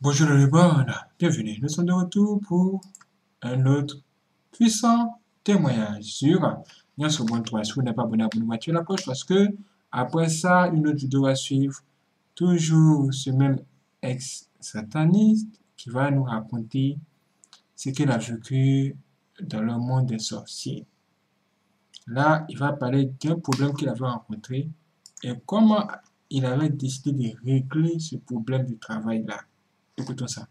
Bonjour les bonnes, bienvenue. Nous sommes de retour pour un autre puissant témoignage sur Nyonso 3. Si vous n'êtes pas abonné, abonnez-vous, activez la cloche parce que après ça, une autre vidéo va suivre. Toujours ce même ex-sataniste qui va nous raconter ce qu'il a vécu dans le monde des sorciers. Là, il va parler d'un problème qu'il avait rencontré et comment il avait décidé de régler ce problème du travail-là. Écoutons ça.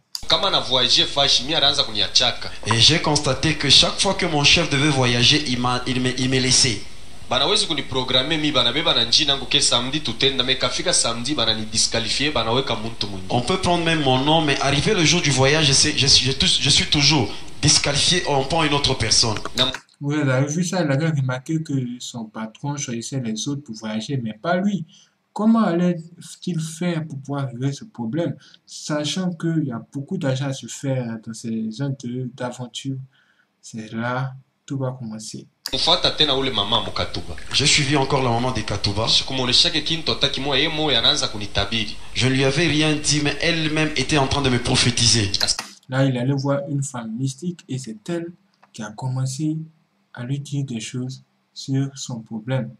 Et j'ai constaté que chaque fois que mon chef devait voyager, il me laissait. Banawezi kuniprogramme mi banabeba na njina yangu ke samedi tutenda me kafika samedi bananidisqualifier banaweka muntu mwingine. On peut prendre même mon nom, mais arrivé le jour du voyage, je suis toujours disqualifié, on prend une autre personne. Oui, il avait vu ça, il avait remarqué que son patron choisissait les autres pour voyager, mais pas lui. Comment allait-il faire pour pouvoir régler ce problème, sachant qu'il y a beaucoup d'argent à se faire dans ces zones d'aventure? C'est là tout va commencer. J'ai suivi encore la maman de Katuba. Je ne lui avais rien dit, mais elle-même était en train de me prophétiser. Là, il allait voir une femme mystique et c'est elle qui a commencé à lui dire des choses sur son problème.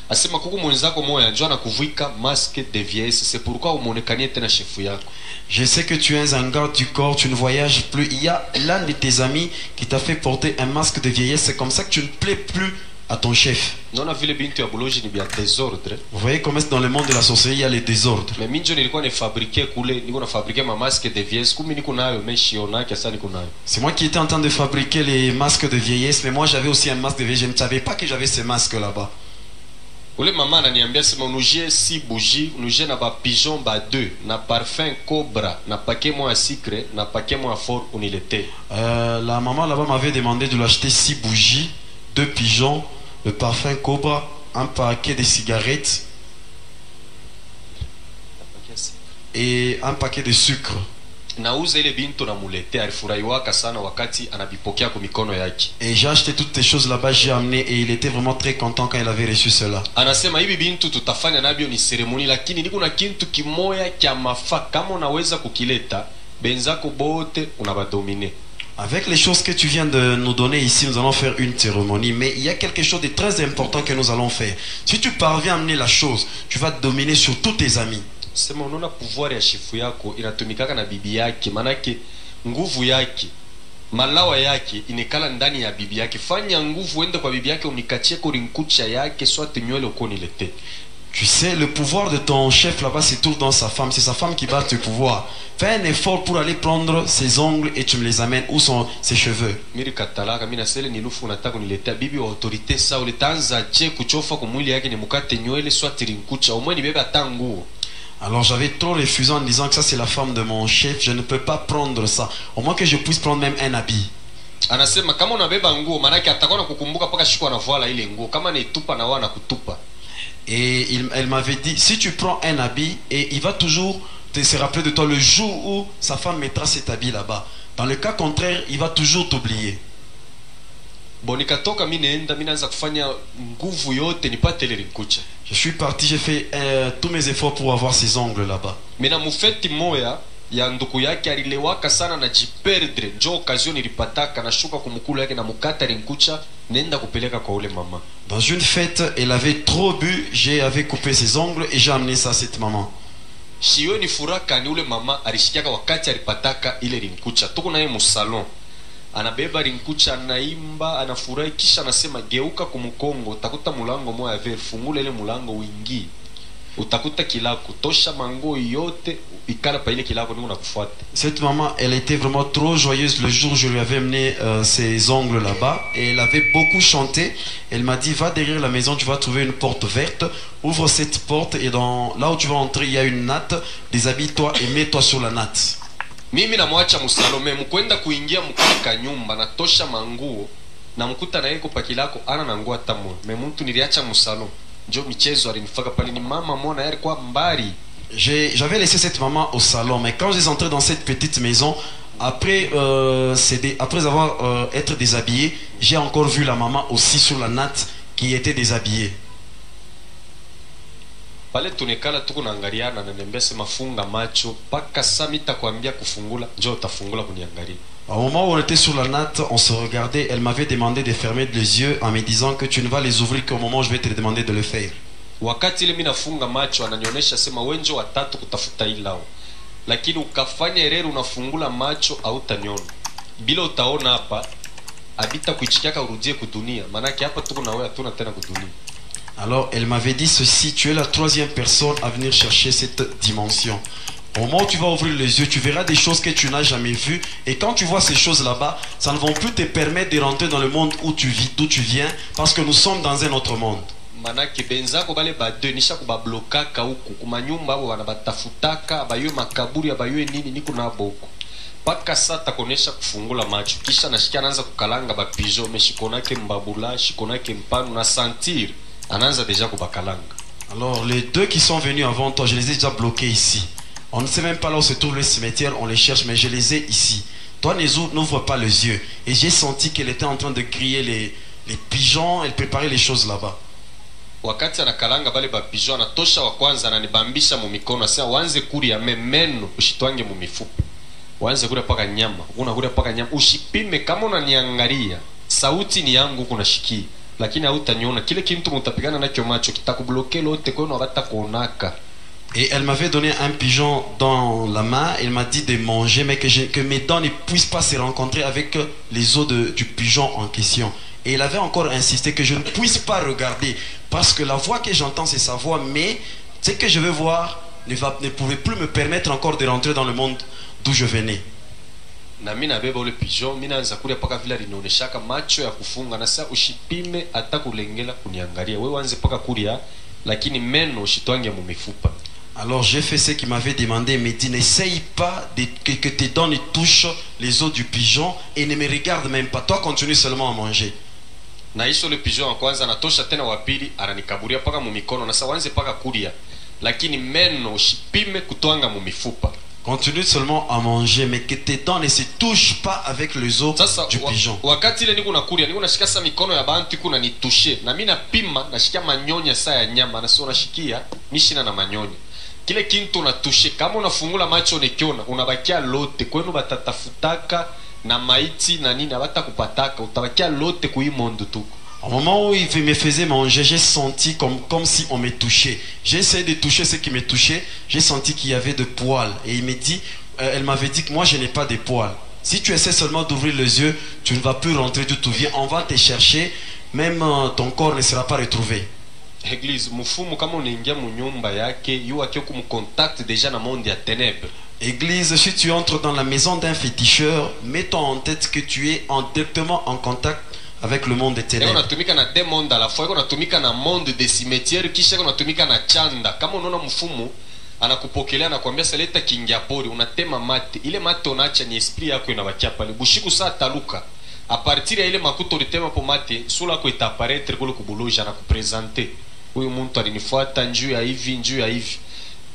Asema kuku mwenzako moya njoo anakuvika masque de vieillesse, c'est pourquoi umonekanie tena chefu yako. Je sais que tu es un garde du corps, tu ne voyages plus. Il y a l'un de tes amis qui t'a fait porter un masque de vieillesse, c'est comme ça que tu ne plais plus à ton chef. Naona vile bintu ya buloji ni bia désordre. Vous voyez comment dans le monde de la sorcellerie il y a les désordres. Mais minjo nilikuwa ni fabriquer kule, niko na fabriquer ma masque de vieillesse, kumi niko nayo meshiona kiasi niko nayo. C'est moi qui étais en train de fabriquer les masques de vieillesse, mais moi j'avais aussi un masque de vieillesse, je ne savais pas que j'avais ces masques là-bas. Ule mama ananiambia sema unujie 6 bougies, unujie na ba pigeon ba 2, na parfum cobra, na paquet moi sucre, na paquet moi fort unilete. La maman là-bas m'avait demandé de lui acheter 6 bougies, 2 pigeons, le parfum cobra, un paquet de cigarettes et un paquet de sucre. Nauza ile bintu na mulete, alifurahiwaka sana wakati anabipokea kwa mikono yake. Et j'ai acheté toutes ces choses là-bas, j'ai amené et il était vraiment très content quand il avait reçu cela. Anasema hivi bintu tutafanya nabyo ni seremoni, lakini niko na kintu kimoya kya mafa, kama unaweza kukileta benzako bote unabadomine. Avec les choses que tu viens de nous donner ici, nous allons faire une cérémonie. Mais il y a quelque chose de très important que nous allons faire. Si tu parviens à amener la chose, tu vas dominer sur tous tes amis. Sema unaona pouvoir ya shifu yako inatumikaka na bibi yake, manake nguvu yake, malawa yake inekala ndani ya bibi yake. Fanya nguvu ende kwa bibi yake unikachie kurinkucha yake soit nywele uko nilete. Tu sais, le pouvoir de ton chef là-bas, c'est tout dans sa femme. C'est sa femme qui bat le pouvoir. Fais un effort pour aller prendre ses ongles et tu me les amènes. Où sont ses cheveux? Miri katalaka mina sele nilufu unataka uniletea bibi wa autorite sa ulitanza je kuchofa kwa mwili yake ni mukate nywele soit rinkucha umwe ni bebe atanguo. Alors j'avais trop refusé en disant que ça c'est la femme de mon chef, je ne peux pas prendre ça. Au moins que je puisse prendre même un habit. Anasema kama unabeba nguo manake atakuwa nakukumbuka paka shiko anavala ile nguo, kama naitupa na wana kutupa. Et elle m'avait dit, si tu prends un habit, et il va toujours se rappeler de toi le jour où sa femme mettra cet habit là-bas. Dans le cas contraire, il va toujours t'oublier. Bon, nikatoka mimi naenda mimi naanza kufanya nguvu yote nipate ile rinkucha. Je suis parti, j'ai fait tous mes efforts pour avoir ces ongles là-bas. Mina mufeti moya ya nduku yake alilewaka sana na jiperdre, njo occasion nilipataka nashuka kumkulu yake na mukata rinkucha nenda kupeleka kwa ule mama. Dans une fête, elle avait trop bu, j'avais coupé ses ongles et j'ai amené ça à cette maman. Shiyo ni furaka ni ule mama alishikiaka wakati alipataka ile rinkucha. Tuko naye mu salon. Anabeba rinkucha, anaimba, anafurahi, kisha anasema geuka kumkongo, utakuta mulango moya ver, fungula ile mulango wingi. Utakuta kilako, tosha mango yote, ikala pa ile kilako niko nakufuata. Cette maman, elle était vraiment trop joyeuse le jour où je lui avais amené ses ongles là-bas. Et elle avait beaucoup chanté. Elle m'a dit, va derrière la maison, tu vas trouver une porte verte. Ouvre cette porte et là où tu vas entrer, il y a une natte. Déshabille-toi et mets-toi sur la natte. Mimi namwacha musalome mkwenda kuingia mkuka nyumba na tosha manguo na mkuta na yeko pakilako ana na nguo tamu. Me mtu niliacha musalome. Njo michezo alinifaka pale ni mama mona yari kwa mbari. J'avais laissé cette maman au salon, mais quand j'ai entré dans cette petite maison, après avoir été déshabillé, j'ai encore vu la maman aussi sur la natte qui était déshabillée. pale tunekala tuko naangaliana, ananiambia sema funga macho mpaka saa mitakwambia kufungula njoo utafungula kuniangalia. Au moment où on était sur la natte, on se regardait, elle m'avait demandé de fermer les yeux en me disant que tu ne vas les ouvrir qu'au moment où je vais te demander de le faire. Wakati ile mimi nafunga macho ananionyesha sema wenjo watatu kutafuta ilao, lakini ukafanya erero unafungula macho hautaniona. Bila utaona hapa abita kuichikiaka urudie kudunia, manake hapa tuko na wewe hatuna tena kudunia. Alors elle m'avait dit ceci: tu es la troisième personne à venir chercher cette dimension. Au moment où tu vas ouvrir les yeux, tu verras des choses que tu n'as jamais vues. Et quand tu vois ces choses là-bas, ça ne vont plus te permettre de rentrer dans le monde où tu vis, d'où tu viens, parce que nous sommes dans un autre monde. Manake benzako bale bade nisha kubablokaka huku kumanyumba abo banabatafutaka abaywe makaburi abaywe nini niko na boko paka sata konesha kufungula macho kisha nashikia anaanza kukalanga bapijo meshikonake mbabula shikonake mpano na sentir anaanza deja kubakalanga. Alors les deux qui sont venus avant toi, je les ai déjà bloqués ici. On ne sait même pas là où se trouve le cimetière, on les cherche, mais je les ai ici. Toi n'ouvre pas les yeux. Et j'ai senti qu'elle était en train de crier les pigeons, elle préparait les choses là-bas. Wakati anakalanga bale bapijo anatosha wa kwanza ananibambisha mu mikono asema wanze kuria memeno ushitwange mu mifupa. Wanze kuria paka nyama, unakuria paka nyama ushipime kama unaniangalia. Sauti ni yangu kunashikia, lakini hautaniona. Kile kitu mtapigana nacho macho kitakubloquer lote kwa hiyo hata kuonaka. Et elle m'avait donné un pigeon dans la main, elle m'a dit de manger mais que mes dents ne puissent pas se rencontrer avec les os du pigeon en question. Et il avait encore insisté que je ne puisse pas regarder parce que la voix que j'entends c'est sa voix, mais ce que je veux voir ne pouvait plus me permettre encore de rentrer dans le monde d'où je venais. Na mimi nabeba ule pigeon, mimi naanza kulia paka vile linaoneshaka macho ya kufunga na sasa ushipime hata kulengela kuniangalia. Wewe anze paka kulia lakini meno ushitwange mu mifupa. Alors j'ai fait ce qu'il m'avait demandé, il m'a dit n'essaye pas que tes dents ne touchent les os du pigeon et ne me regarde même pas. Toi continue seulement à manger. Na hizo le pigeon wa kwanza natosha tena wa pili ananikaburia paka mu mikono na sawanze paka kulia lakini meno ushipime kutwanga mu mifupa. Continue seulement à manger mais que tes dents ne se touchent pas avec les os du pigeon. Wakati ile niko nakulia niko nashika sa mikono ya bantu kuna nitushe na mimi napima nashikia manyonya saa ya nyama na sio nashikia mishina na manyonya. Kile kintu unatushe kama unafungula macho unakiona unabakia lote kwenu batatafutaka na maiti na nini batakupataka utabakia lote kuimondo tu. Au moment où il me faisait manger, j'ai senti comme si on me touchait. J'ai essayé de toucher ce qui me touchait, j'ai senti qu'il y avait de poils et elle m'avait dit que moi je n'ai pas de poils. Si tu essaies seulement d'ouvrir les yeux, tu ne vas plus rentrer d'où tu viens, on va te chercher, même ton corps ne sera pas retrouvé. Église, mufumu kama unaingia mu nyumba yake, yu akio kumcontact déjà na monde ya ténèbres. Église, si tu entres dans la maison d'un féticheur, mets-toi en tête que tu es directement en contact avec le monde des ténèbres. Unatumika na deux mondes à la fois, unatumika na monde des cimetières kisha unatumika na chanda. Kama unaona mfumu anakupokelea na kuambia seleta kingia pori, unatema mate. Ile mate unaacha ni esprit yako inabakia pale. Bushiku saa taluka. A partir ya ile makuto ulitema po mate, sura yako itaparaître kule kubuloja na kupresenter. Huyu mtu alinifuata njuu ya hivi.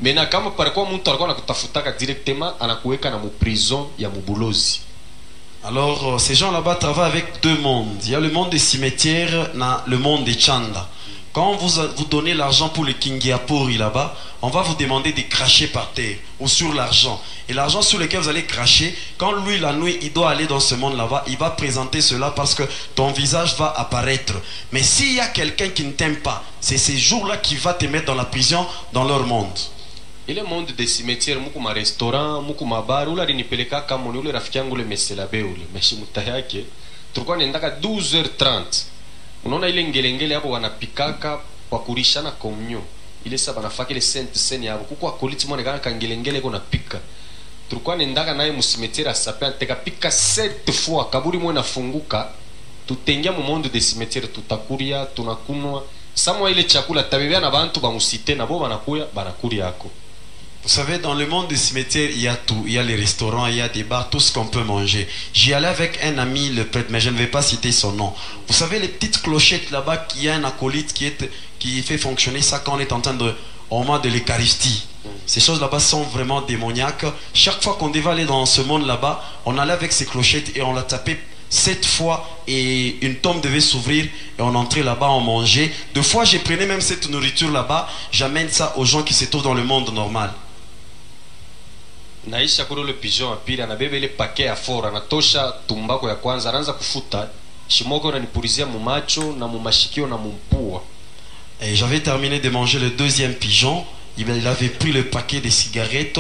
Mena kama parikuwa mtu alikuwa anakutafutaka directement anakuweka na mu prison ya mubulozi. Alors ces gens là-bas travaillent avec deux mondes. Il y a le monde des cimetières, le monde des chanda. Quand vous donnez l'argent pour le kingiapori là-bas, on va vous demander de cracher par terre ou sur l'argent. Et l'argent sur lequel vous allez cracher, quand lui la nuit il doit aller dans ce monde là-bas, il va présenter cela parce que ton visage va apparaître. Mais s'il y a quelqu'un qui ne t'aime pas, c'est ces jours-là qui va te mettre dans la prison dans leur monde. Ile monde des cimetières muku ma restaurant muku mabar ula alinipeleka kama ule rafiki yangu ule meselabe ule meshimuta yake tulikuwa nendaka 12h30. Unaona ile ngelengele hapo wanapikaka kwa kurishana komnyo ile sasa banafaka ile seni hapo kuko akoliti mwana kana kangelengele kuna pika tulikuwa nendaka naye mu cimetière asapia tekapika 7 fois kaburi mwana funguka tutengia mu monde des cimetières tutakuria tunakunwa samwa ile chakula tabebea na bantu ba musite na bo banakuya banakuria yako. Vous savez, dans le monde des cimetières, il y a tout. Il y a les restaurants, il y a des bars, tout ce qu'on peut manger. J'y allais avec un ami, le prêtre, mais je ne vais pas citer son nom. Vous savez, les petites clochettes là-bas, qu'il y a un acolyte qui fait fonctionner ça quand on est en train au moment de l'Eucharistie. Ces choses là-bas sont vraiment démoniaques. Chaque fois qu'on devait aller dans ce monde là-bas, on allait avec ces clochettes et on la tapait 7 fois et une tombe devait s'ouvrir et on entrait là-bas, on mangeait. 2 fois, je prenais même cette nourriture là-bas, j'amène ça aux gens qui se trouvent dans le monde normal. Naisha kule ule pigeon wa pili anabeba ile pake ya fora, anatosha tumbako ya kwanza, anaanza kufuta shimoko, ananipulizia mumacho na mumashikio na mumpua. Et j'avais terminé de manger le deuxième pigeon. Il avait pris le paquet de cigarettes.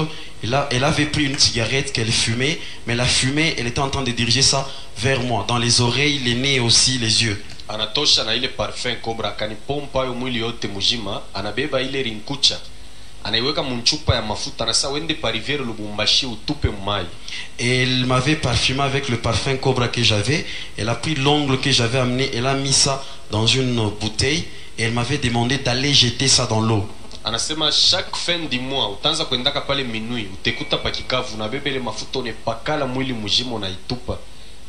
Elle avait pris une cigarette qu'elle fumait, mais la fumée, elle était en train de diriger ça vers moi, dans les oreilles, les nez et aussi les yeux. Anatosha na ile parfum Cobra, akanipompa yo mwili yote mujima, anabeba ile rinkucha, anaiweka munchupa ya mafuta, anasa wende pa rivière Lubumbashi utupe mmai. Et elle m'avait parfumé avec le parfum Cobra que j'avais. Elle a pris l'ongle que j'avais amené, elle a mis ça dans une bouteille et elle m'avait demandé d'aller jeter ça dans l'eau. Anasema chaque fin du mois utaanza kwendaka pale minui, utekuta pa kikavu na bebe ile mafuta unepakala mwili mujima unaitupa.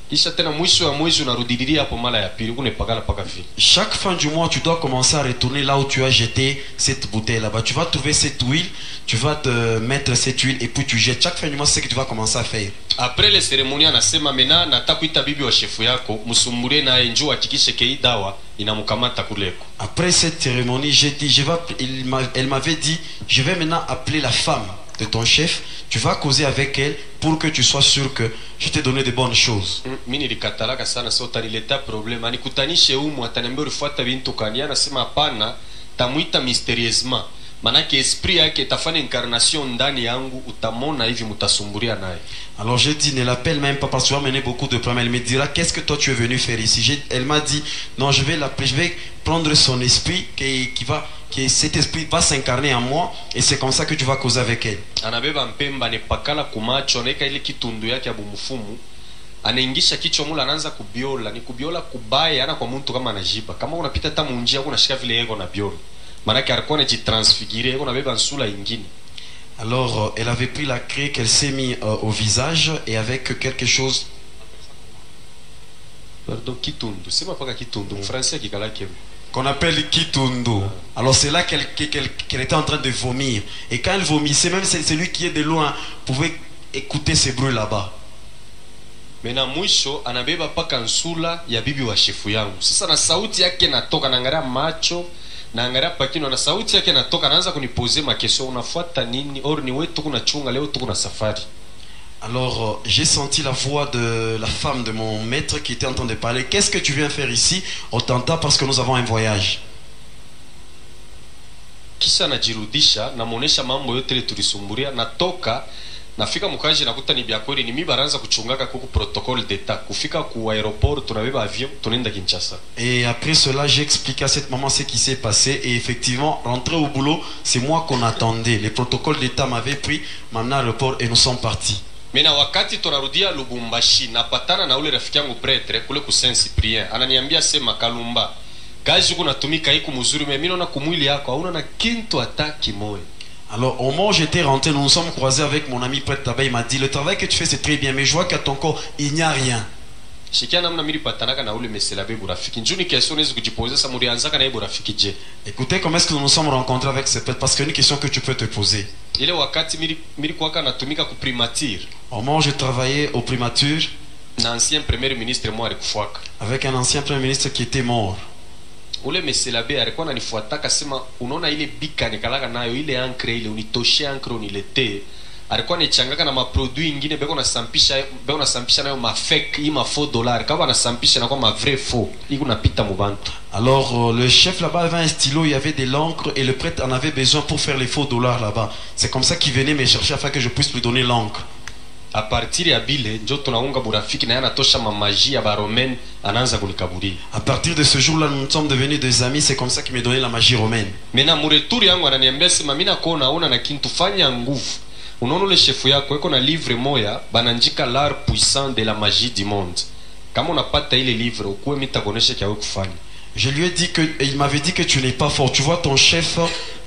Kisha tena mwisho wa mwezi unarudilia hapo mara ya pili unepakala paka vile. Chaque fin du mois, tu dois commencer à retourner là où tu as jeté cette bouteille là-bas. Tu vas trouver cette huile, tu vas te mettre cette huile et puis tu jettes. Chaque fin du mois, c'est ce que tu vas commencer à faire. Après les cérémonies, anasema mena nataka kuita bibi wa shefu yako, msumbulie na njoo hakikishe kei dawa inamkamata kuleko. Après cette cérémonie, j'ai dit, elle m'avait dit, je vais maintenant appeler la femme de ton chef, tu vas causer avec elle pour que tu sois sûr que je t'ai donné de bonnes choses. Mimi nilikatalaka sana, sio utanileta problem, anikutanishe humu, ataniambia ulifuata bintu kani, anasema hapana, tamuita mysterieusement. Manake esprit yake itafanya incarnation ndani yangu, utamona hivi mutasumburia naye. Alors j'ai dit, ne l'appelle même pas parce que tu vas mener beaucoup de problèmes. Elle me dira, qu'est-ce que toi tu es venu faire ici? Elle m'a dit, non, je vais l'appeler, je vais prendre son esprit, cet esprit va s'incarner en moi et c'est comme ça que tu vas causer avec elle. Anabeba mpemba nepakala kumacho, anaweka ile kitundu yake ya bumufumu, anaingisha kichwa mula, anaanza kubiola, ni kubiola kubaya, ana kwa mtu kama anajiba. Kama unapita hata munjia unashika vile yego na biola. Manake alikuwa anajitransfigurer, yego nabeba nsula ingine. Alors elle avait pris la craie qu'elle s'est mis au visage et avec quelque chose. Pardon, kitundu. C'est pas kitundu, en français qui kalake. Qu'on appelle kitundu. Alors c'est là qu'elle était en train de vomir. Et quand elle vomissait, même celui qui est de loin pouvait écouter ces bruits là-bas. Mena mwisho anabeba paka nsula ya bibi wa shefu yangu. Sasa na sauti yake natoka, naangalia macho, naangalia pakino, na sauti yake natoka, anaanza kuniposer ma question, unafuata nini? Or ni wewe tuko na chunga leo, tuko na safari. Alors j'ai senti la voix de la femme de mon maître qui était en train de parler. Qu'est-ce que tu viens faire ici? On t'entend parce que nous avons un voyage. Kisha najirudisha, namuonesha mambo yote ile tulisumburia, natoka nafika mkaji, nakuta ni bya kweli, ni mimi baranza kuchungaka kuku protocole d'etat. Kufika ku aéroport, tunabeba avion, tunaenda Kinshasa. Et après cela, j'ai expliqué à cette maman ce qui s'est passé. Et effectivement, rentrer au boulot, c'est moi qu'on attendait. Les protocoles d'État m'avaient pris, m'amener à l'aéroport et nous sommes partis. Mena wakati tunarudia Lubumbashi, napatana na ule rafiki yangu pretre kule ku Saint Cyprien. Ananiambia sema, Kalumba, kazi uko natumika iko mzuri, mimi naona kumwili yako hauna na kintu hata kimoja. Alors au moment où j'étais rentré, nous nous sommes croisés avec mon ami prêtre là-bas. Il m'a dit, le travail que tu fais c'est très bien, mais je vois qu'à ton corps il n'y a rien. Écoutez, comment est-ce que nous nous sommes rencontrés avec ce prêtre? Parce qu'il y a une question que tu peux te poser. Au moment où je travaillais au primature avec un ancien premier ministre qui était mort. Ule meselabe alikuwa ananifuataka, sema unaona ile bika nikalaka nayo ile ankre ile unitoshe ankre unilete, alikuwa anichangaka na maproduit ingine beko na sampisha nayo ma fake ima faux dollar, kama anasampisha na kwa ma vrai faux iko napita mubantu. Alors le chef là-bas avait un stylo, il y avait de l'encre et le prêtre en avait besoin pour faire les faux dollars là-bas. C'est comme ça qu'il venait me chercher afin que je puisse lui donner l'encre. A partir ya bile njo tunaunga burafiki na yana tosha mamaji ya baromaine, anaanza kunikaburi. À partir de ce jour-là, nous sommes devenus des amis. C'est comme ça qu'il m'a donné la magie romaine. Mena mureturi yangu ananiambia sema, mimi nakuona una na kintu, fanya nguvu. Unaona ule chefu yako iko na livre moya bananjika l'art puissant de la magie du monde. Kama unapata ile livre ukuwe mimi nitakuonesha kia wewe kufanya. Je lui ai dit que il m'avait dit que tu n'es pas fort. Tu vois ton chef,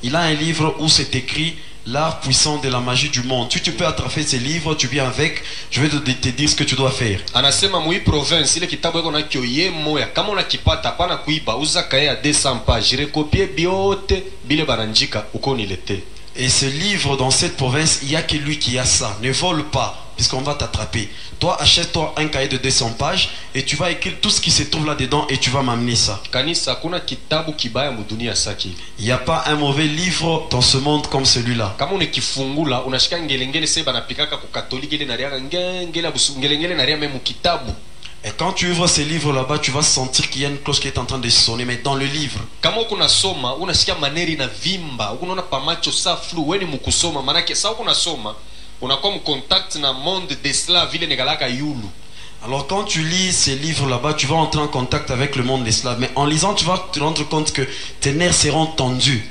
il a un livre où c'est écrit l'art puissant de la magie du monde. Si tu peux attraper ces livres, tu viens avec, je vais te dire ce que tu dois faire. Anasema mui province ile kitabu iko na kio ye moya, kama unakipata hapana kuiba, uza kaya 200 pages, recopier biote bile bananjika uko nilete. Et ce livre dans cette province, il y a que lui qui a ça. Ne vole pas. puisqu'on va t'attraper. Toi, achète-toi un cahier de 200 pages et tu vas écrire tout ce qui se trouve là-dedans et tu vas m'amener ça. Kanisa, kuna kitabu kibaya mudunia saki. Il n'y a pas un mauvais livre dans ce monde comme celui-là. Kama unekifungula unashika ngelengele sasa banapikaka ku katoliki ile naria ngelengele naria memu kitabu. Et quand tu ouvres ces livres là-bas, tu vas sentir qu'il y a une cloche qui est en train de sonner. Mais dans le livre, kama kuna soma unasikia maneri na vimba, unaona pamacho sa flu weni mukusoma manake sa kuna soma unakuwa mcontact na monde de cela vile negalaka yulu. alors quand tu lis ces livres là-bas, tu vas entrer en contact avec le monde des Slaves. Mais en lisant, tu vas te rendre compte que tes nerfs seront tendus.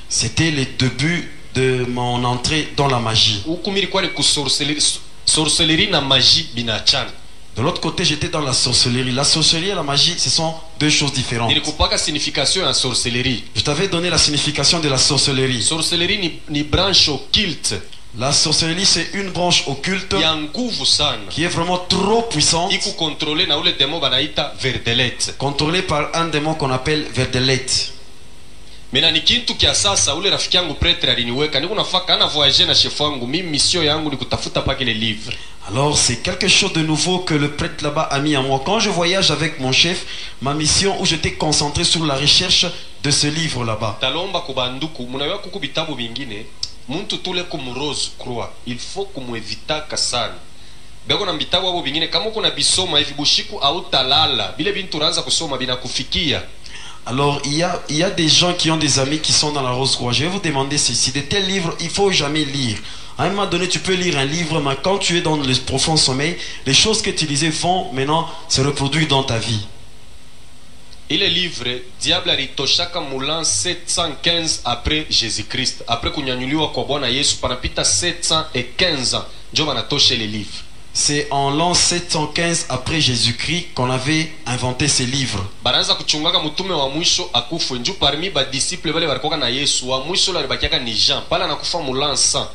C'était le début de mon entrée dans la magie. De l'autre côté, j'étais dans la sorcellerie. La sorcellerie et la magie, ce sont deux choses différentes. Je t'avais donné la signification de la sorcellerie. La sorcellerie, c'est une branche occulte qui est vraiment trop puissante, contrôlée par un démon qu'on appelle Verdelet. Mena ni kintu kia sasa ule rafiki yangu pretre aliniweka niko nafaka ana voyager na chef wangu mimi mission yangu ni kutafuta pake les livres. Alors c'est quelque chose de nouveau que le prêtre là-bas a mis en moi. Quand je voyage avec mon chef, ma mission où j'étais concentré sur la recherche de ce livre là-bas. Talomba kubanduku munayo kuku bitabu bingine muntu tule kumrose croix il faut kumuevitaka sana. Beko na bitabu abo bingine kama kuna bisoma hivi bushiku au talala bile bintu ranza kusoma binakufikia. Alors il y a des gens qui ont des amis qui sont dans la Rose-Croix. Je vais vous demander ceci, de tels livres, il faut jamais lire. À un moment donné, tu peux lire un livre, mais quand tu es dans le profond sommeil, les choses que tu lisais vont maintenant se reproduire dans ta vie. Et le livre, diable alitoshaka mulan 715 après Jésus-Christ. Après kunyanyuliwa kwa Bwana Yesu panapita 715 ans. Ndio banatosha les livres. C'est en l'an 715 après Jésus-Christ qu'on avait inventé ces livres. Banaanza kuchungaka mutume wa mwisho akufe nju parmi ba disciple bale balikoka na Yesu wa mwisho alibakiaka ni Jean pala nakufa mulan 100.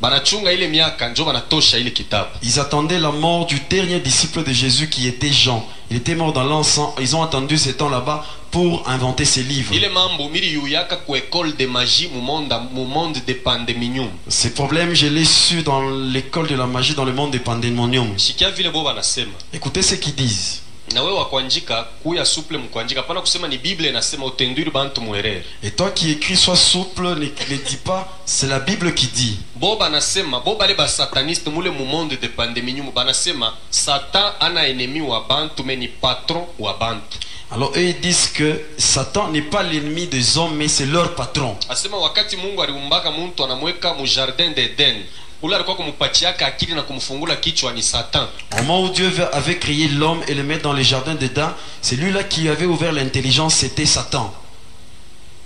Banachunga ile miaka njo banatosha ile kitabu. Ils attendaient la mort du dernier disciple de Jésus qui était Jean. Il était mort dans l'an 100. Ils ont attendu ce temps là-bas pour inventer ces livres. Ile mambo miri yuyaka ku école de magie mu monde de pandemonium. Ces problèmes, je l'ai su dans l'école de la magie dans le monde des pandémonium. Shikia vile bo banasema. Écoutez ce qu'ils disent. Na wewe wa kuandika kuya souple mkuandika pana kusema ni Bible inasema utenduri bantu muerere. Et toi qui écris, sois souple, ne dis pas, c'est la Bible qui dit. Bo banasema bo bale ba sataniste mule mu monde de pandemonium banasema Satan ana ennemi wa bantu mais ni patron wa bantu. Alors eux ils disent que Satan n'est pas l'ennemi des hommes mais c'est leur patron. Asema wakati Mungu aliumbaka muntu anamweka mu jardin d'Eden. Ule alikuwa kumpachiaka akili na kumfungula kichwa ni Satan. Au moment où Dieu avait créé l'homme et le mettre dans le jardin d'Éden, c'est lui-là qui avait ouvert l'intelligence, c'était Satan.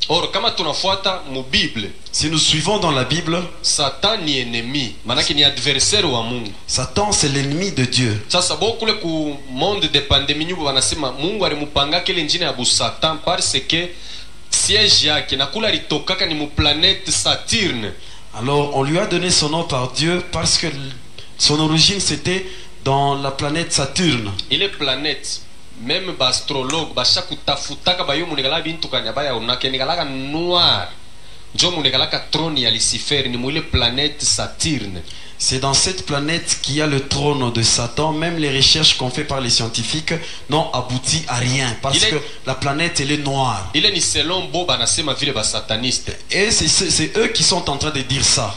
Or kama tunafuata mu Bible, si nous suivons dans la Bible, Satan ni ennemi, manaki ni adversaire wa Mungu. Satan c'est l'ennemi de Dieu. Sasa bokule ku monde de pandemie wanasema Mungu alimupanga kile njina ya bu Satan parce que siège yake na kula litokaka ni mu planète Saturne. Alors on lui a donné son nom par Dieu parce que son origine c'était dans la planète Saturne. Il est planète. Même astrologue basha kutafutaka bayo munigala bintu kanya baya unake nigalaka noir. Njo munigalaka trône ya Lucifer ni mule planète Saturne. C'est dans cette planète qu'il y a le trône de Satan. Même les recherches qu'on fait par les scientifiques n'ont abouti à rien parce que la planète elle est noire. Il est ni selon bo banasema vile ba sataniste. Et c'est eux qui sont en train de dire ça.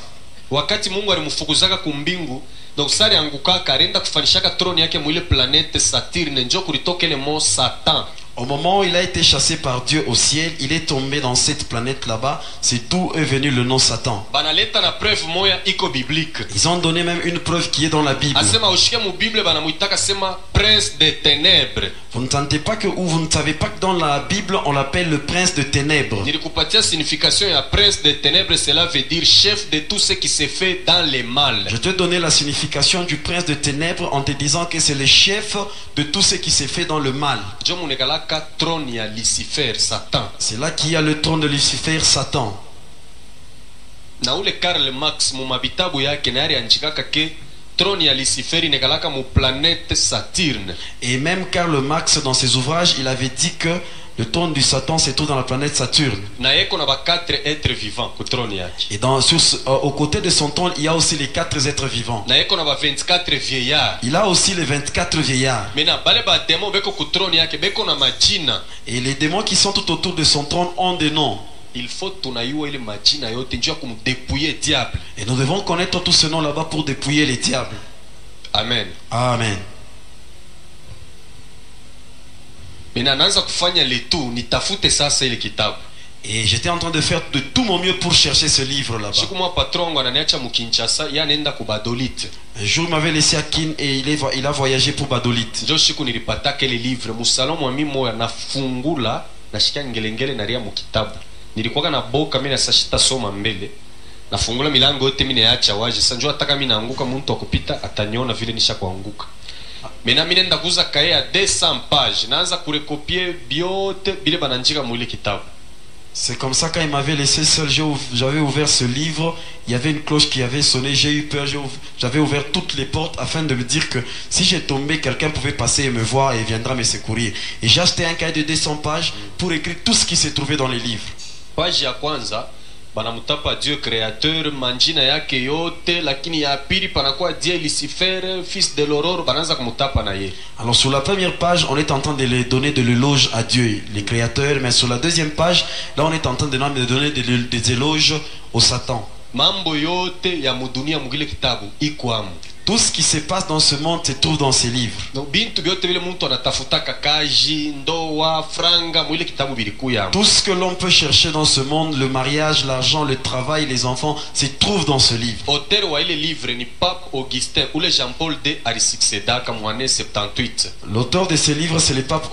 Wakati Mungu alimfukuzaka kumbingu, donc sari angukaka arenda kufanishaka trône yake mwile planète Saturne njo kulitoka ile mo Satan. Au moment où il a été chassé par Dieu au ciel, il est tombé dans cette planète là-bas. C'est d'où est venu le nom Satan. Ils ont donné même une preuve qui est dans la Bible. Vous ne sentez pas que, ou vous ne savez pas que dans la Bible on l'appelle le prince de ténèbres. Cela veut dire chef de tout ce qui se fait dans le mal. Je te donnais la signification du prince de ténèbres en te disant que c'est le chef de tout ce qui se fait dans le mal. Trône ya Lucifer, Satan. C'est là qu'il y a le trône de Lucifer, Satan. Na ule Karl Marx mu mabitabu yake na aliandika ke trône ya Lucifer inegalaka mu planète Saturne. Et même Karl Marx dans ses ouvrages, il avait dit que Le trône du Satan se trouve dans la planète Saturne. na yeko na ba 4 êtres vivants ku trône yake, Et au côté de son trône, il y a aussi les 4 êtres vivants. na yeko na ba 24 vieillards. Il a aussi les 24 vieillards. Mena bale ba démon beko ku trône yake beko na majina. Et les démons qui sont tout autour de son trône ont des noms. Il faut tunayua ile majina yote njoo kumdépouiller diable. Et nous devons connaître tous ces noms là-bas pour dépouiller les diables. Amen. Amen. Mena naanza kufanya le tout nitafute sasa ile kitabu. Et j'étais en train de faire de tout mon mieux pour chercher ce livre là-bas. Siku mwa patron wangu ananiacha mukinchasa, yeye anaenda ku Badolite. Un jour, il m'avait laissé à Kin et il a voyagé pour Badolite. Njo siku nilipataka ile livre musalon mwa mimi moya nafungula nashika ngelengele na ria mukitabu. Nilikuwa na boka mimi nasashita soma mbele. Nafungula milango yote mimi naacha waje. Sasa njoo ataka mimi naanguka mtu akupita ataniona vile nisha kuanguka. Mena mimi nenda kuuza kae ya 200 pages. Naanza kurecopier biote bile bananjika mwile kitabu. C'est comme ça, quand il m'avait laissé seul, j'avais ouvert ce livre, il y avait une cloche qui avait sonné, j'ai eu peur, j'avais ouvert toutes les portes afin de me dire que si j'ai tombé, quelqu'un pouvait passer et me voir et viendra me secourir. Et j'ai acheté un cahier de 200 pages pour écrire tout ce qui se trouvait dans les livres. Page ya kwanza banamutapa Dieu créateur manjina yake yote, lakini ya pili panakuwa Dieu Lucifer fils de l'aurore, banaanza kumutapa na ye. Alors sur la première page, on est en train de les donner de l'éloge à Dieu, les créateurs, mais sur la deuxième page, là on est en train de donner des éloges au Satan. Mambo yote ya mudunia mugile kitabu iko amu. Tout ce qui se passe dans ce monde se trouve dans ces livres. Donc bintu byote vile muntu anatafutaka kaji, ndoa, franga, mwile kitabu bilikuya amu. Tout ce que l'on peut chercher dans ce monde, le mariage, l'argent, le travail, les enfants, se trouve dans ce livre. Auteur wa ile livre ni Pape Augustin, ule Jean-Paul II alisuccédaka mwane 78. L'auteur de ce livre, c'est le pape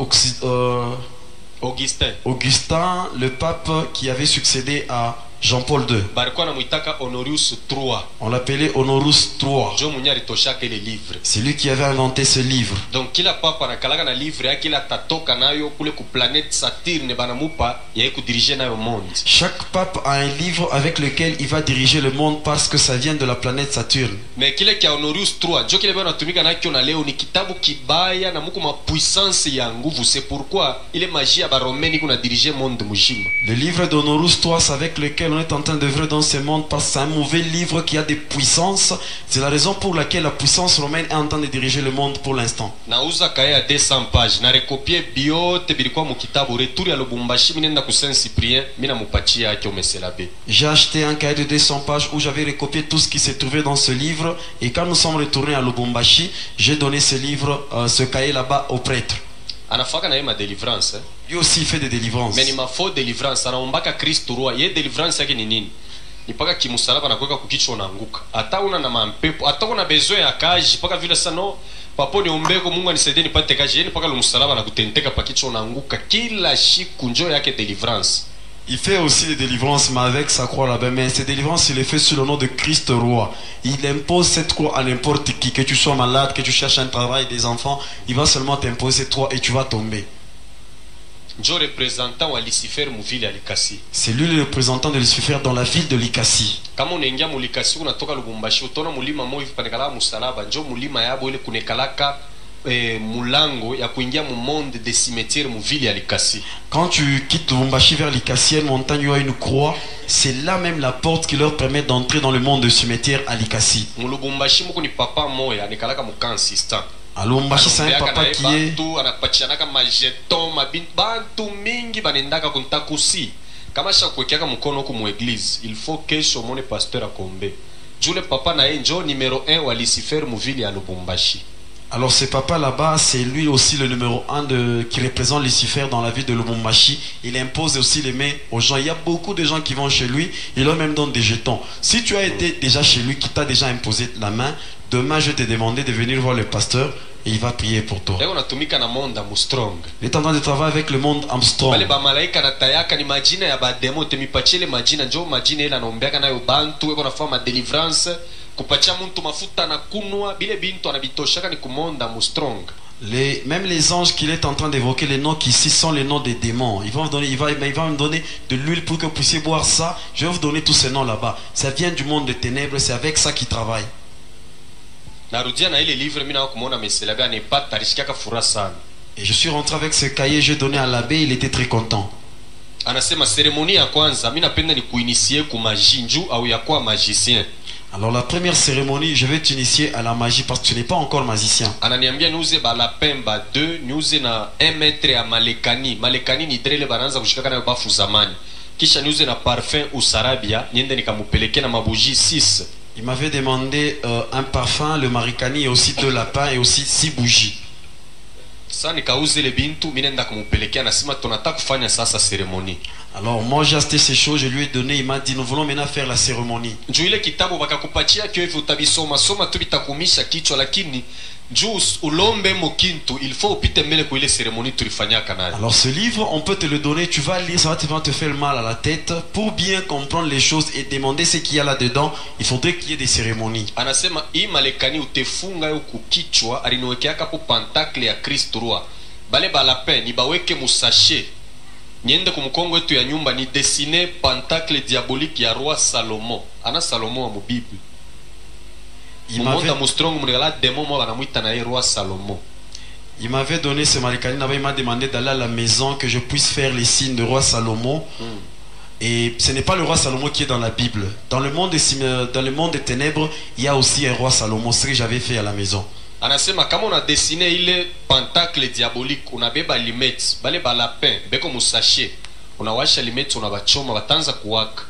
Augustin. Augustin, le pape qui avait succédé à Jean-Paul II. Barikuwa namuitaka Honorius III. On l'appelait Honorus III. Njo mwenye alitoshaka ile livre. C'est lui qui avait inventé ce livre. Donc kila papa anakalaka na livre yake, kila tatoka nayo kule ku planète Saturne banamupa yeye kudirige nayo monde. Chaque pape a un livre avec lequel il va diriger le monde parce que ça vient de la planète Saturne. Mais kile kia Honorius III njo kile bana tumika nakyo na leo ni kitabu kibaya na muko ma puissance ya nguvu. C'est pourquoi ile magie ya baromeni kuna diriger monde mujima. Le livre d'Honorus III, c'est avec lequel on est en train d'œuvrer dans ce monde parce que c'est un mauvais livre qui a des puissances. C'est la raison pour laquelle la puissance romaine est en train de diriger le monde pour l'instant. Nauza kaya ya 200 pages na recopie biote bilikuwa mu kitabu retour ya Lubumbashi, minenda ku Saint Cyprien mina mupachia yake umeselabe. J'ai acheté un cahier de 200 pages où j'avais recopié tout ce qui se trouvait dans ce livre, et quand nous sommes retournés à Lubumbashi, j'ai donné ce livre, ce cahier là-bas au prêtre. Anafaka na yeye ma délivrance. Lui aussi il fait des délivrances. Mais ni mafo délivrance anaombaka Kristo roa. Ye délivrance yake ni nini? Ni paka kimusalaba na kuweka kukichwa unaanguka. Hata una na mampepo, hata una besoin ya kaji, paka vile sano papo ni ombeko Mungu anisaidie nipate kaji. Yeni paka lumsalaba na kutenteka pakichwa unaanguka. Kila siku njoo yake délivrance. Il fait aussi des délivrances, mais avec sa croix là-bas. Mais ces délivrances, il les fait sous le nom de Christ roi. Il impose cette croix à n'importe qui. Que tu sois malade, que tu cherches un travail, des enfants, il va seulement t'imposer cette croix et tu vas tomber. Njo représentant wa Lucifer muvile ya Likasi. C'est lui le représentant de Lucifer dans la ville de Likasi. Kama unaingia mu Likasi unatoka Lubumbashi, utaona mulima moyo vipanekala musalaba. Njo mulima yabo ile kunekalaka mulango ya kuingia mu monde des cimetières mu ville ya Likasi. Quand tu quittes Lubumbashi vers Likasi, une montagne où il y a une croix, c'est là même la porte qui leur permet d'entrer dans le monde de cimetière à Likasi. Mu Lubumbashi muko ni papa moya anekalaka mu consistant. À Lubumbashi, c'est un papa qui est anapachianaka majeton bantu mingi banendaka kuntakusi. Kama shakuwekeaka mkono huku mu église, il faut kesho mone pasteur akombe. Jule papa na yeye njo numéro 1 wa Lucifer mu ville ya Lubumbashi. Alors ce papa là-bas, c'est lui aussi le numéro 1 qui représente Lucifer dans la ville de Lubumbashi. Il impose aussi les mains aux gens. Il y a beaucoup de gens qui vont chez lui, il leur même donne des jetons. Si tu as été déjà chez lui, qui t'a déjà imposé la main, demain je vais te demander de venir voir le pasteur et il va prier pour toi. Il est en train de travailler avec le monde Armstrong. Même les anges qu'il est en train d'évoquer, les noms qui ici sont les noms des démons. Il va me donner de l'huile pour que vous puissiez boire ça. Je vais vous donner tous ces noms là-bas. Ça vient du monde des ténèbres, c'est avec ça qu'il travaille. Et je suis rentré avec ce cahier, j'ai donné à l'abbé, il était très content. Anasema seremoni ya kwanza mimi napenda ni kuinisie ku magie njoo au ya kwa magicien. Alors la première cérémonie, je vais t'initier à la magie parce que tu n'es pas encore magicien. Ananiambia niuze ba lapin ba 2 niuze na 1 metre ya malekani. Malekani ni drele banaanza kushikaka nayo bafu zamani. Kisha niuze na parfum usarabia niende nikamupeleke na mabuji 6. Il m'avait demandé un parfum, le maricani et aussi 2 lapins et aussi 6 bougies. Sasa nikauze ile bintu mimi nenda kumupelekea nasema tunataka kufanya sasa seremoni. Alors moi j'ai acheté ces choses, je lui ai donné, il m'a dit nous voulons maintenant faire la cérémonie. Njoo ile kitabu bakakupatia kio hivi utabisoma soma tu bitakumisha kichwa lakini njoo ulombe mokintu il faut upite mbele kwa ile seremoni tulifanyaka nayo. Alors ce livre on peut te le donner, tu vas lire, ça va te faire mal à la tête pour bien comprendre les choses et demander ce qu'il y a là-dedans. Il faudrait qu'il y ait des cérémonies. Anasema hii malekani utefunga yo kukichwa aliniwekeaka po pantakle ya Kristo roi. Bale balapin ni baweke musashe. Niende kumkongo yetu ya nyumba ni dessiner pantacle diabolique ya roi Salomo. Ana Salomo wa Bible. Il m'avait donné ce maricani, il m'a demandé d'aller à la maison que je puisse faire les signes de roi Salomon. Et ce n'est pas le roi Salomon qui est dans la Bible. Dans le monde des ténèbres, il y a aussi un roi Salomon, ce que j'avais fait à la maison. Anasema kama una dessiner ile pentacle diabolique unabeba limets bale balapin beko musashe unawasha limets unabachoma batanza kuwaka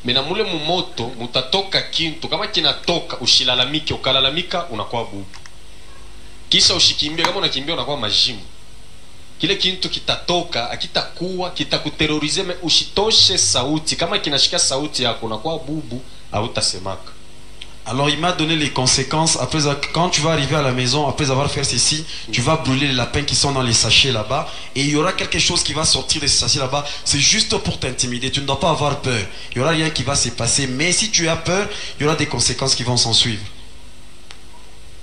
mena mule mumoto mutatoka kintu kama kinatoka ushilalamike ukalalamika unakuwa bubu kisha ushikimbia kama unakimbia unakuwa majimu kile kintu kitatoka akitakuwa kitakuterrorize ushitoshe sauti kama kinashika sauti yako unakuwa bubu hautasemaka. Alors il m'a donné les conséquences. Après, quand tu vas arriver à la maison, après avoir fait ceci, tu vas brûler les lapins qui sont dans les sachets là-bas. Et il y aura quelque chose qui va sortir de ces sachets là-bas. C'est juste pour t'intimider. Tu ne dois pas avoir peur. Il y aura rien qui va se passer. Mais si tu as peur, il y aura des conséquences qui vont s'en suivre.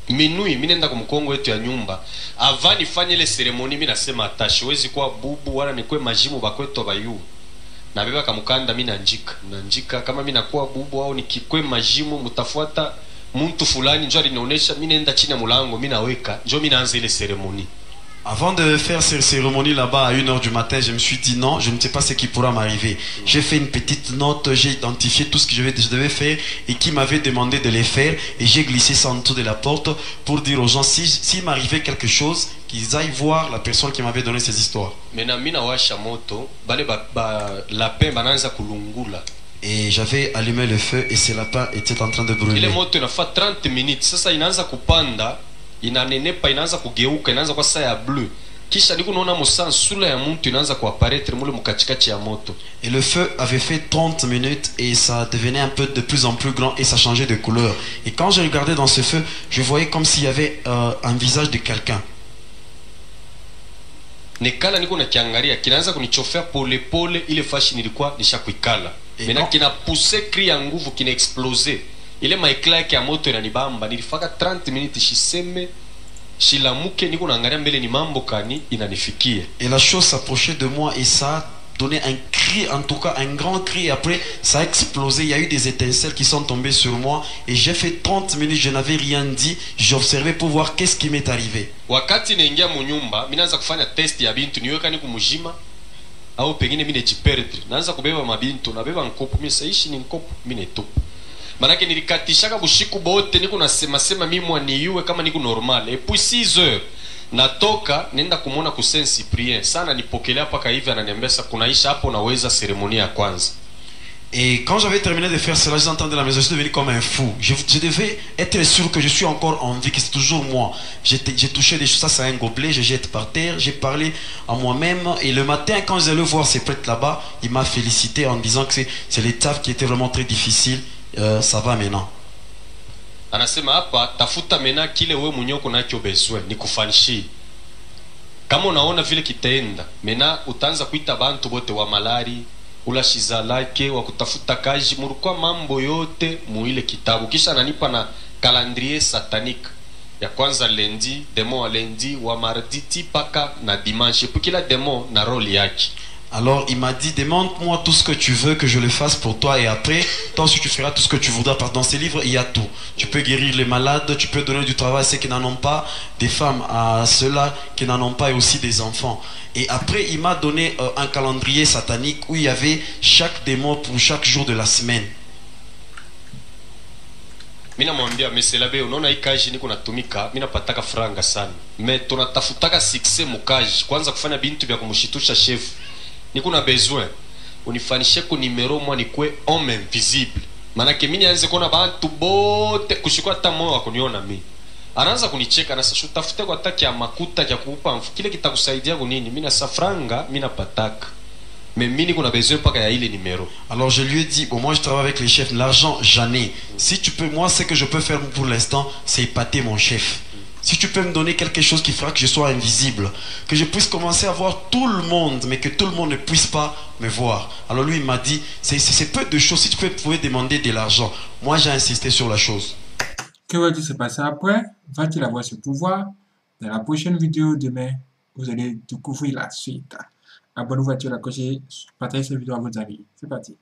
Minui minenda kumkongo yetu ya nyumba avant nifanye ile seremoni mimi nasema atashi wezi kwa bubu wala nikwe majimu bakweto bayu na beba kamukanda mimi nanjika kama mimi nakuwa bubu au nikikwe majimu mtafuata mtu fulani njoo alinionyesha mimi naenda chini ya mlango mimi naweka njoo mimi naanza ile seremoni. Avant de faire cette cérémonie là-bas à 1h du matin, je me suis dit non, je ne sais pas ce qui pourra m'arriver. J'ai fait une petite note, j'ai identifié tout ce que je devais faire et qui m'avait demandé de les faire. Et j'ai glissé ça en dessous de la porte pour dire aux gens, s'il m'arrivait quelque chose, qu'ils aillent voir la personne qui m'avait donné ces histoires. Et j'avais allumé le feu et ces lapins étaient en train de brûler. Inanenepa inaanza kugeuka inaanza kwa saa ya bleu kisha niko naona musa sura ya mtu inaanza kuapparaître mule mukachikachi ya moto. Et le feu avait fait 30 minutes et ça devenait un peu de plus en plus grand et ça changeait de couleur. Et quand je regardais dans ce feu, je voyais comme s'il y avait un visage de quelqu'un. Nikala niko nakiangalia kinaanza kunichofea pole pole ile fashi nilikuwa nishakuikala. Mena kina pousser cri ya nguvu kina exploser. Ile maikla ya moto inanibamba nilifaka 30 minutes shiseme shilamuke niko naangalia mbele ni mambo kani inanifikia. Et la chose s'approchait de moi et ça a donné un cri, en tout cas un grand cri, et après ça a explosé, il y a eu des étincelles qui sont tombées sur moi et j'ai fait 30 minutes, je n'avais rien dit, j'observais pour voir qu'est-ce qui m'est arrivé. Wakati naingia mu nyumba mimi naanza kufanya test ya bintu niweka niko mujima au pengine mimi nejiperdre naanza kubeba mabintu nabeba nkopo mimi saishi ni nkopo mimi netupa. Manake nilikatishaka bushiku bote niko nasema sema mimi mwaniue kama niko normal. Et puis 6 heures natoka nenda kumwona ku Saint Cyprien. Sana nipokelea paka hivi ananiambia sasa kunaisha hapo naweza seremoni ya kwanza. Et quand j'avais terminé de faire cela, j'entends de la maison, je suis devenu comme un fou. Je devais être sûr que je suis encore en vie, que c'est toujours moi. J'ai touché des choses, ça c'est un gobelet, je jette par terre, j'ai parlé à moi-même. Et le matin, quand j'allais voir ces prêtres là-bas, il m'a félicité en disant que c'est l'étape qui était vraiment très difficile. Ça va maintenant. Anasema hapa tafuta mena kile wewe mwenyewe kunacho bezwe nikufanishi. Kama unaona vile kitaenda, mena utaanza kuita bantu bote wa malari, ula shizalake wa kutafuta kazi, murukwa mambo yote mu ile kitabu. Kisha ananipa na calendrier satanique. Ya kwanza lundi, demo wa lundi, wa mardi paka na dimanche. Puis kila demo na role yake. Alors il m'a dit, demande-moi tout ce que tu veux que je le fasse pour toi et après, toi aussi tu feras tout ce que tu voudras. Parce que dans ces livres, il y a tout. Tu peux guérir les malades, tu peux donner du travail à ceux qui n'en ont pas, des femmes à ceux-là qui n'en ont pas et aussi des enfants. Et après, il m'a donné un calendrier satanique où il y avait chaque démon pour chaque jour de la semaine. Mina mwambia meselabe unaona hii kazi niko natumika mina pataka franga sana me tunatafutaka success mukaji kwanza kufanya bintu vya kumshitusha chef niko na besoin unifanishe ku numero mwa nikwe homme invisible manake mimi nianze kuona bantu bote kushikwa hata moyo wa kuniona mimi anaanza kunicheka na sasa utafute kwa taki ya makuta ya kuupa kile kitakusaidia kunini mimi na safranga mimi napataka. Alors je lui ai dit, bon moi je travaille avec les chefs, l'argent j'en ai. Si tu peux, moi ce que je peux faire pour l'instant, c'est épater mon chef. Si tu peux me donner quelque chose qui fera que je sois invisible, que je puisse commencer à voir tout le monde, mais que tout le monde ne puisse pas me voir. Alors lui il m'a dit, c'est peu de choses, si tu pouvais demander de l'argent. Moi j'ai insisté sur la chose. Que va-t-il se passer après? Va-t-il avoir ce pouvoir? Dans la prochaine vidéo demain, vous allez découvrir la suite. Abonnez-vous à la cloche et partagez cette vidéo à vos amis. C'est parti.